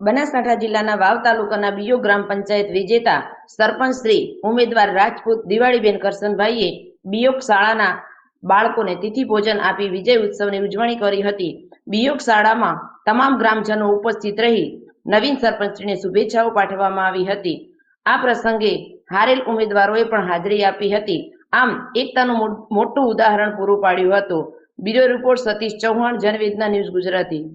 બનાસકાંઠા જિલ્લાના વાવ તાલુકાના બીયો ગ્રામ પંચાયત વિજેતા સરપંચ શ્રી ઉમેદવાર રાજપૂત દિવાળીબેન કરશનભાઈએ બીયોગ શાળાના બાળકોને તિથિ ભોજન આપી વિજય ઉત્સવની ઉજવણી કરી હતી. બીયોગ શાળામાં તમામ ગ્રામજનો ઉપસ્થિત રહી નવીન સરપંચને શુભેચ્છાઓ પાઠવવામાં આવી હતી. આ પ્રસંગે હારેલ ઉમેદવારોએ પણ હાજરી આપી હતી. આમ એકતાનું મોટું ઉદાહરણ પૂરું પાડ્યું હતું. Bureau report Satish Chauhan, Janvedna news Gujarati.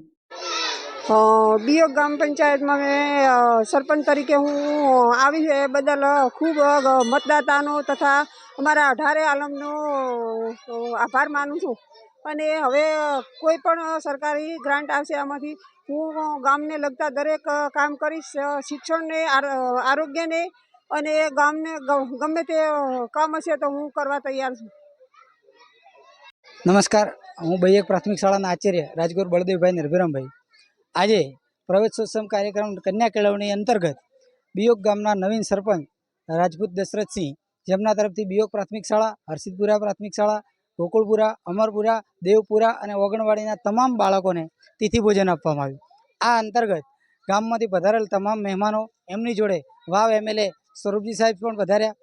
બીયો ગ્રામ પંચાયતમાં મેં સરપંચ તરીકે હું આવી છે એ બદલ ખૂબ મતદાતાનો તથા અમારા 18 આલમનો આભાર માનું છું। અને હવે કોઈ પણ સરકારી ગ્રાન્ટ આવશે આમાંથી હું ગામને લગતા દરેક કામ કરીશ। શિક્ષણને, આરોગ્યને અને ગામને ગમે તે કામ હશે તો હું કરવા તૈયાર છું। નમસ્કાર, હું બૈયક પ્રાથમિક શાળાના આચાર્ય રાજગુરુ બળદેવભાઈ નિર્ભીરામભાઈ। આજે પ્રવેશોત્સવ કાર્યક્રમ કન્યા કેળવણી અંતર્ગત બીયોગ ગામના નવીન સરપંચ રાજપૂત દશરથસિંહ, જેમના તરફથી બીયોગ પ્રાથમિક શાળા, હર્ષિદપુરા પ્રાથમિક શાળા, ગોકુળપુરા, અમરપુરા, દેવપુરા અને ઓગણવાડીના તમામ બાળકોને તિથિ ભોજન આપવામાં આવ્યું। આ અંતર્ગત ગામમાંથી પધારેલ તમામ મહેમાનો, એમની જોડે વાવ એમએલએ સ્વરૂપજી સાહેબ પણ પધાર્યા।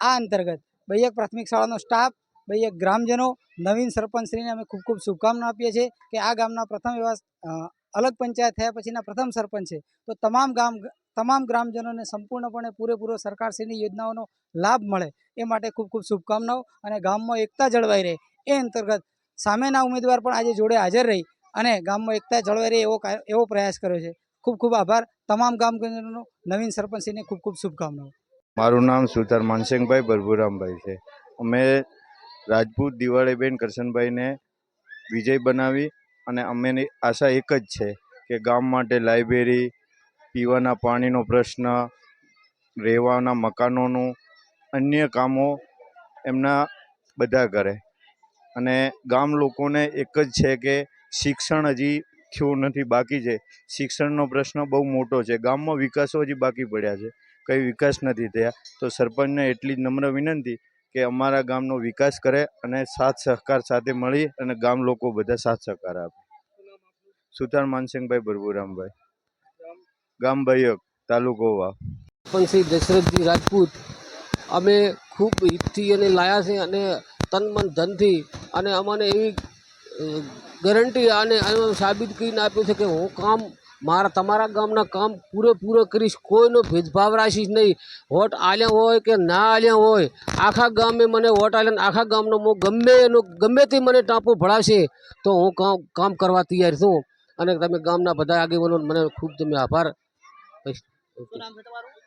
આ અંતર્ગત બૈયક પ્રાથમિક શાળાનો સ્ટાફ, બૈયક ગ્રામજનો, નવીન સરપંચશ્રીને અમે ખૂબ ખૂબ શુભકામના આપીએ છીએ કે આ ગામના પ્રથમ એવા અલગ પંચાયત થયા પછીના પ્રથમ સરપંચ છે, તો તમામ ગ્રામજનોને સંપૂર્ણપણે પૂરેપૂરો સરકારશ્રીની યોજનાઓનો લાભ મળે એ માટે ખૂબ ખૂબ શુભકામનાઓ અને ગામમાં એકતા જળવાઈ રહે એ અંતર્ગત સામેના ઉમેદવાર પણ આજે જોડે હાજર રહી અને ગામમાં એકતા જળવાઈ રહે એવો પ્રયાસ કર્યો છે। ખૂબ ખૂબ આભાર તમામ ગામજનોનો, નવીન સરપંચશ્રીને ખૂબ ખૂબ શુભકામનાઓ। મારું નામ સુતાર માનસિંહભાઈ ભરભુરામભાઈ છે। અમે રાજપૂત દિવાળીબેન કરશનભાઈને વિજય બનાવી અને અમેની આશા એક જ છે કે ગામ માટે લાઇબ્રેરી, પીવાના પાણીનો પ્રશ્ન, રહેવાના મકાનોનું, અન્ય કામો એમના બધા કરે। અને ગામ લોકોને એક જ છે કે શિક્ષણ હજી થયું નથી, બાકી છે। શિક્ષણનો પ્રશ્ન બહુ મોટો છે, ગામમાં વિકાસો હજી બાકી પડ્યા છે, કંઈ વિકાસ નથી થયા। તો સરપંચને એટલી જ નમ્ર વિનંતી કે અમારા ગામનો વિકાસ કરે અને સાથ સહકાર સાથે મળી અને ગામ લોકો બધા સાથ સહકાર આપે। સુતાર માનસિંહભાઈ ભરભુરામભાઈ, ગામ બૈયક, તાલુકો વાવ। સરપંચ શ્રી દશરથજી રાજપૂત અમે ખૂબ હિતથી એને લાયા છે અને તન મન ધનથી, અને અમને એવી ગેરંટી અને સાબિત કરીને આપ્યું છે કે હું કામ તમારા ગામના કામ પૂરેપૂરો કરીશ, કોઈનો ભેદભાવ રાખીશ નહીં। વોટ આલ્યા હોય કે ના આલ્યા હોય, આખા ગામે મને વોટ આલ્યા, આખા ગામનો હું ગમે તે મને ટાંપો ભળાશે તો હું કામ કરવા તૈયાર છું। અને તમે ગામના બધા આગેવાનો મને ખૂબ તમે આભાર।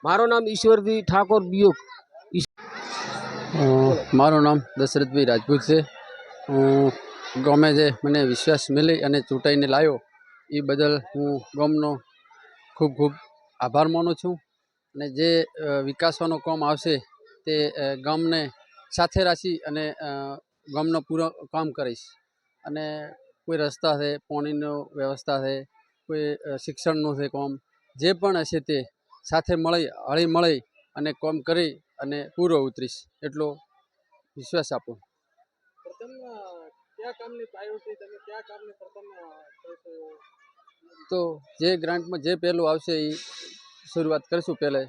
મારું નામ ઈશ્વરજી ઠાકોર, બીયોગ। મારું નામ દશરથભાઈ રાજપૂત છે। હું ગામે જે મને વિશ્વાસ મળી અને ચૂંટાઈને લાવ્યો એ બદલ હું ગામનો ખૂબ ખૂબ આભાર માનું છું। અને જે વિકાસવાનું કામ આવશે તે ગામને સાથે રાખી અને ગામનો પૂરો કામ કરીશ। અને કોઈ રસ્તા છે, પાણીનો વ્યવસ્થા છે, કોઈ શિક્ષણનું છે કામ, જે પણ હશે તે સાથે હળી મળી અને કામ કરી અને પૂરો ઉતરીશ એટલો વિશ્વાસ આપું। તો જે ગ્રાન્ટમાં જે પહેલું આવશે એ શરૂઆત કરીશું પહેલાં।